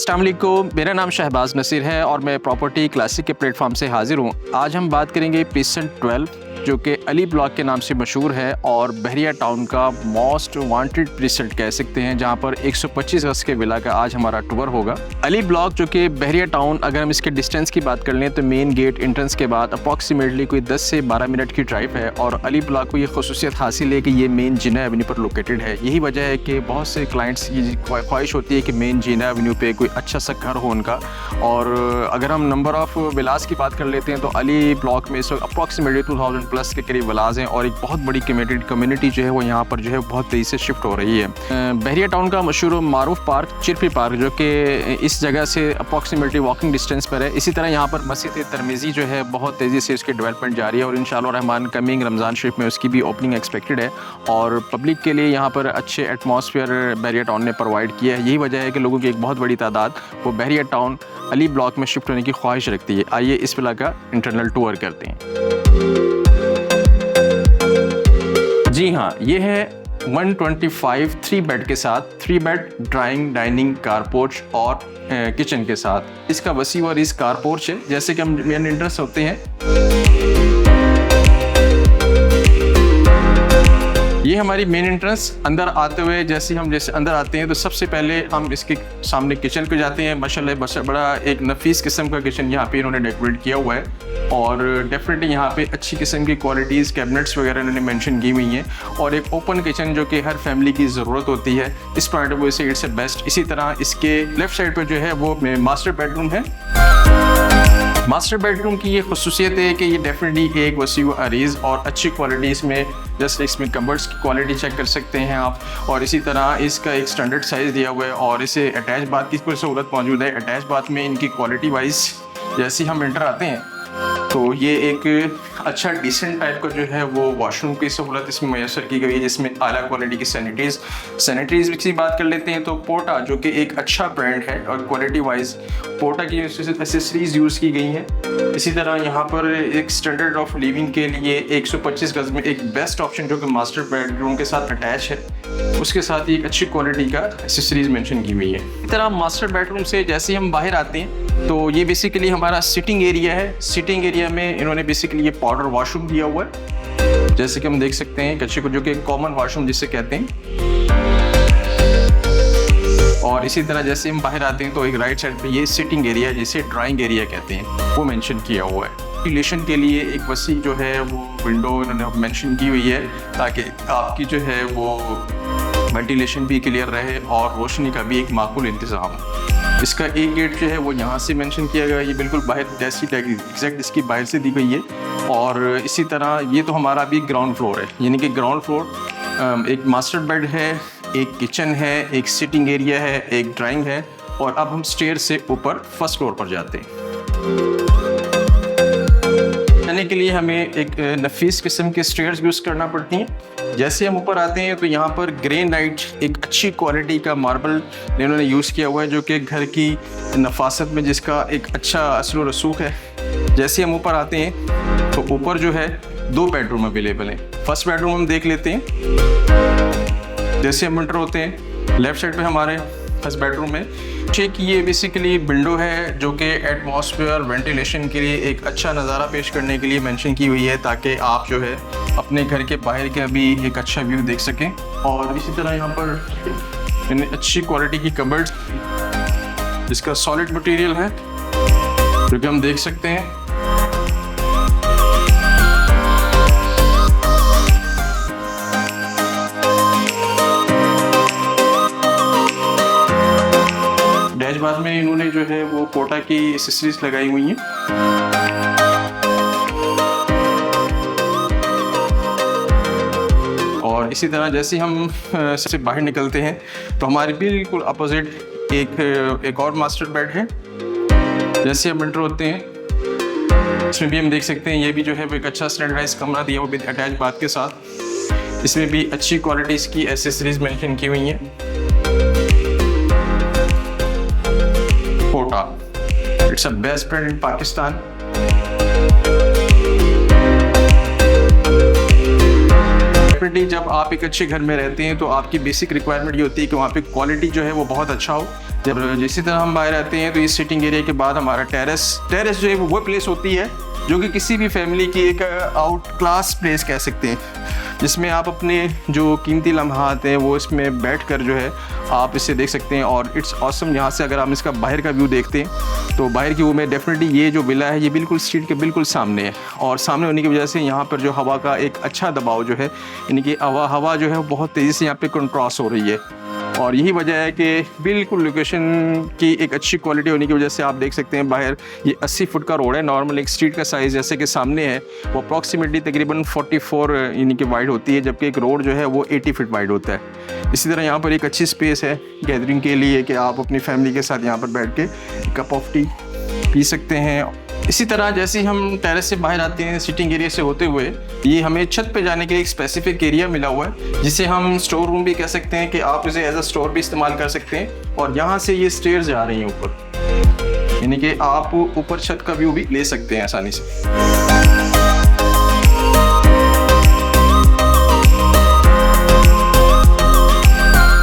अस्सलाम वालेकुम, मेरा नाम शहबाज नसीर है और मैं प्रॉपर्टी क्लासिक के प्लेटफॉर्म से हाजिर हूँ। आज हम बात करेंगे प्रीसेंट 12 जो कि अली ब्लॉक के नाम से मशहूर है और बहरिया टाउन का मोस्ट वांटेड प्रीसेंट कह सकते हैं, जहाँ पर 125 गज के विला का आज हमारा टूर होगा। अली ब्लॉक जो कि बहरिया टाउन, अगर हम इसके डिस्टेंस की बात कर लें तो मेन गेट एंट्रेंस के बाद अप्रॉक्सीमेटली कोई 10 से 12 मिनट की ड्राइव है। और अली ब्लॉक को ये खसूसियत हासिल है कि ये मेन जीना एवेन्यू पर लोकेटेड है। यही वजह है कि बहुत से क्लाइंट्स की ख्वाहिश होती है कि मेन जीना एवेन्यू पे कोई अच्छा सा घर हो उनका। और अगर हम नंबर ऑफ़ विलास की बात कर लेते हैं तो अली ब्लॉक में इस वक्त अप्रॉक्सीमेटली 2000 प्लस के करीब विलास हैं और एक बहुत बड़ी कम्युनिटी जो है वो यहाँ पर जो है बहुत तेज़ी से शिफ्ट हो रही है। बहरिया टाउन का मशहूर मारूफ पार्क चिरफी पार्क जो कि इस जगह से अप्रॉक्सीमेटली वॉकिंग डिस्टेंस पर है। इसी तरह यहाँ पर मस्जिद तरमीज़ी जो है बहुत तेज़ी से उसकी डेवलपमेंट जारी है और इंशाअल्लाह रहमान कमिंग रमज़ान शरीफ में उसकी भी ओपनिंग एक्सपेक्टेड है। और पब्लिक के लिए यहाँ पर अच्छे एटमॉस्फेयर बहरिया टाउन ने प्रोवाइड किया है। यही वजह है कि लोगों की एक बहुत बड़ी तादाद वो बहरिया टाउन अली ब्लॉक में शिफ्ट होने की ख्वाहिश रखती है। आइए इस विला का इंटरनल टूर करते हैं। जी हाँ, ये है 125 3 बेड के साथ 3 बेड ड्राइंग डाइनिंग कारपोर्च और किचन के साथ। इसका वसी और इस कारपोर्च है। जैसे कि हम मेन एंट्रेंस होते हैं, ये हमारी मेन एंट्रेंस। अंदर आते हुए जैसे अंदर आते हैं तो सबसे पहले हम इसके सामने किचन पे जाते हैं। माशाल्लाह बड़ा एक नफीस किस्म का किचन यहाँ पे इन्होंने डेकोरेट किया हुआ है और डेफिनेटली यहाँ पे अच्छी किस्म की क्वालिटीज़ कैबिनेट्स वगैरह इन्होंने मेंशन की हुई हैं। और एक ओपन किचन जो कि हर फैमिली की ज़रूरत होती है, इस पॉइंट ऑफ व्यू से इट्स बेस्ट। इसी तरह इसके लेफ्ट साइड पर जो है वो मास्टर बेडरूम है। मास्टर बेडरूम की ये खसूसियत है कि ये डेफिनेटली एक वसी व अरीज़ और अच्छी क्वालिटी इसमें, जैसे इसमें कबर्ड्स की क्वालिटी चेक कर सकते हैं आप। और इसी तरह इसका एक स्टैंडर्ड साइज़ दिया हुआ है और इसे अटैच बाथ की कोई सहूलत मौजूद है। अटैच बाथ में इनकी क्वालिटी वाइज जैसे हम एंटर आते हैं तो ये एक अच्छा डिसेंट टाइप का जो है वो वॉशरूम की सहूलत इसमें मैसर की गई है, जिसमें आला क्वालिटी की सैनिटरीज़ की बात कर लेते हैं तो पोटा जो कि एक अच्छा ब्रांड है और क्वालिटी वाइज पोटा की एसेसरीज़ यूज़ की गई हैं। इसी तरह यहाँ पर एक स्टैंडर्ड ऑफ लिविंग के लिए 125 गज में एक बेस्ट ऑप्शन जो कि मास्टर बेडरूम के साथ अटैच है, उसके साथ एक अच्छी क्वालिटी का एसेसरीज़ मेंशन की हुई है। इसी तरह मास्टर बेडरूम से जैसे हम बाहर आते हैं तो ये बेसिकली हमारा सिटिंग एरिया है। सिटिंग एरिया में इन्होंने बेसिकली ये पाउडर वॉशरूम दिया हुआ है, जैसे कि हम देख सकते हैं कच्चे को, जो कि कॉमन वॉशरूम जिसे कहते हैं। और इसी तरह जैसे हम बाहर आते हैं तो एक राइट साइड पे ये सिटिंग एरिया जिसे ड्राइंग एरिया कहते हैं वो मेंशन किया हुआ है। वेंटिलेशन के लिए एक वसी जो है वो विंडो इन्होंने मेंशन की हुई है ताकि आपकी जो है वो वेंटिलेशन भी क्लियर रहे और रोशनी का भी एक माकूल इंतज़ाम हो। इसका एक गेट जो है वो यहाँ से मेंशन किया गया है, ये बिल्कुल बाहर जैसी एग्जैक्ट इसकी बाहर से दी गई है। और इसी तरह ये तो हमारा अभी ग्राउंड फ्लोर है, यानी कि ग्राउंड फ्लोर एक मास्टर बेड है, एक किचन है, एक सिटिंग एरिया है, एक ड्राइंग है। और अब हम स्टेयर से ऊपर फर्स्ट फ्लोर पर जाते हैं। जाने के लिए हमें एक नफीस किस्म के स्टेयर्स यूज़ करना पड़ती हैं। जैसे हम ऊपर आते हैं तो यहाँ पर ग्रेनाइट एक अच्छी क्वालिटी का मार्बल इन्होंने यूज़ किया हुआ है जो कि घर की नफासत में जिसका एक अच्छा असर व रसूख है। जैसे हम ऊपर आते हैं तो ऊपर जो है 2 बेडरूम अवेलेबल हैं। फर्स्ट बेडरूम हम देख लेते हैं। जैसे हम एंटर होते हैं लेफ़्ट साइड पे हमारे फर्स्ट बेडरूम में चेक, ये बेसिकली विंडो है जो कि एटमॉस्फेयर वेंटिलेशन के लिए एक अच्छा नज़ारा पेश करने के लिए मेंशन की हुई है ताकि आप जो है अपने घर के बाहर का भी एक अच्छा व्यू देख सकें। और इसी तरह यहाँ पर अच्छी क्वालिटी की कबर्ड्स जिसका सॉलिड मटेरियल है जो कि हम देख सकते हैं। डैशबोर्ड में इन्होंने जो है वो पोटा की एसेसरीज लगाई हुई हैं। और इसी तरह जैसे हम सबसे बाहर निकलते हैं तो हमारे बिल्कुल अपोजिट एक और मास्टर बेड है। जैसे हम एंटर होते हैं इसमें भी हम देख सकते हैं ये भी जो है वो एक अच्छा स्टैंडर्डाइज कमरा दिया हुआ अटैच बाथ के साथ। इसमें भी अच्छी क्वालिटीज़ की एसेसरीज मेंशन की हुई हैं। पोटा it's a best brand in Pakistan. Definitely जब आप एक अच्छे घर में रहते हैं तो आपकी बेसिक रिक्वायरमेंट ये होती है कि वहाँ पे क्वालिटी जो है वो बहुत अच्छा हो। जब इसी तरह हम बाहर रहते हैं तो इस सिटिंग एरिया के बाद हमारा टेरेस जो है वो प्लेस होती है जो कि किसी भी फैमिली की एक आउट क्लास प्लेस कह सकते हैं, जिसमें आप अपने जो कीमती लम्हात हैं वो इसमें बैठकर जो है आप इसे देख सकते हैं। और इट्स ऑसम। यहाँ से अगर हम इसका बाहर का व्यू देखते हैं तो बाहर की व्यू में डेफिनेटली ये जो विला है ये बिल्कुल स्ट्रीट के बिल्कुल सामने है, और सामने होने की वजह से यहाँ पर जो हवा का एक अच्छा दबाव जो है, यानी कि हवा जो है वो बहुत तेज़ी से यहाँ पे कंट्रास्ट हो रही है। और यही वजह है कि बिल्कुल लोकेशन की एक अच्छी क्वालिटी होने की वजह से आप देख सकते हैं बाहर ये 80 फुट का रोड है। नॉर्मल एक स्ट्रीट का साइज़ जैसे कि सामने है वो अप्रॉक्सीमेटली तकरीबन 44 यानी कि वाइड होती है, जबकि एक रोड जो है वो 80 फीट वाइड होता है। इसी तरह यहाँ पर एक अच्छी स्पेस है गैदरिंग के लिए कि आप अपनी फैमिली के साथ यहाँ पर बैठ के कप ऑफ टी पी सकते हैं। इसी तरह जैसे हम टेरेस से बाहर आते हैं सिटिंग एरिया से होते हुए, ये हमें छत पे जाने के लिए एक स्पेसिफिक एरिया मिला हुआ है जिसे हम स्टोर रूम भी कह सकते हैं कि आप इसे एज अ स्टोर भी इस्तेमाल कर सकते हैं। और यहाँ से ये स्टेयर्स जा रही हैं ऊपर, यानी कि आप ऊपर छत का व्यू भी ले सकते हैं आसानी से।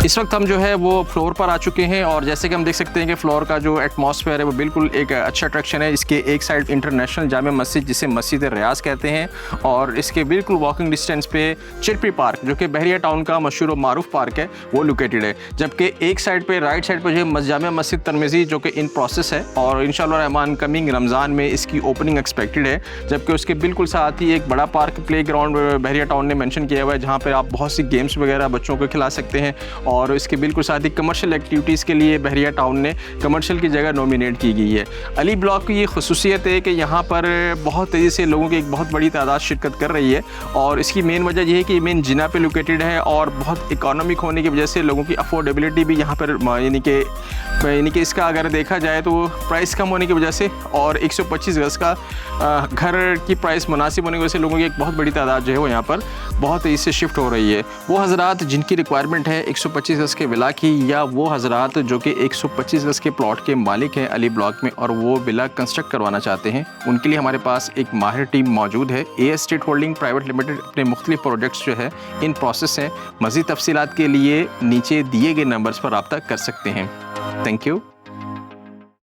इस वक्त हम जो है वो फ्लोर पर आ चुके हैं और जैसे कि हम देख सकते हैं कि फ्लोर का जो एटमॉस्फेयर है वो बिल्कुल एक अच्छा अट्रैक्शन है। इसके एक साइड इंटरनेशनल जामे मस्जिद जिसे मस्जिद रियाज कहते हैं, और इसके बिल्कुल वॉकिंग डिस्टेंस पे चिरपी पार्क जो कि बहरिया टाउन का मशहूर और मारूफ पार्क है वो लोकेटेड है। जबकि एक साइड पे राइट साइड पे जो है जामे मस्जिद तरमिज़ी जो कि इन प्रोसेस है और इंशाअल्लाह रहमान कमिंग रमज़ान में इसकी ओपनिंग एक्सपेक्टेड है। जबकि उसके बिल्कुल साथ ही एक बड़ा पार्क प्ले ग्राउंड बहरिया टाउन ने मेंशन किया हुआ है जहाँ पर आप बहुत सी गेम्स वगैरह बच्चों को खिला सकते हैं। और इसके बिल्कुल साथ ही कमर्शियल एक्टिविटीज़ के लिए बहरिया टाउन ने कमर्शियल की जगह नॉमिनेट की गई है। अली ब्लॉक की ये खसूसियत है कि यहाँ पर बहुत तेज़ी से लोगों की एक बहुत बड़ी तादाद शिरकत कर रही है, और इसकी मेन वजह यह है कि मेन जिना पे लोकेटेड है और बहुत इकोनॉमिक होने की वजह से लोगों की अफोर्डेबिलिटी भी यहाँ पर यानी कि इसका अगर देखा जाए तो प्राइस कम होने की वजह से और 125 गज़ का घर की प्राइस मुनासिब होने की वजह से लोगों की एक बहुत बड़ी तादाद जो है वो यहाँ पर बहुत तेज़ी से शिफ्ट हो रही है। वो हज़रात जिनकी रिक्वायरमेंट है 125 गज़ के विला की, या वो हज़रात जो कि 125 गज़ के प्लॉट के मालिक हैं अली ब्लॉक में और वो विला कंस्ट्रक्ट करवाना चाहते हैं, उनके लिए हमारे पास एक माहिर टीम मौजूद है। ए स्टेट होल्डिंग प्राइवेट लिमिटेड अपने मुख्तलिफ प्रोजेक्ट्स जो है इन प्रोसेस हैं। मज़ीद तफसीलात के लिए नीचे दिए गए नंबर्स पर रब्ता कर सकते हैं। Thank you.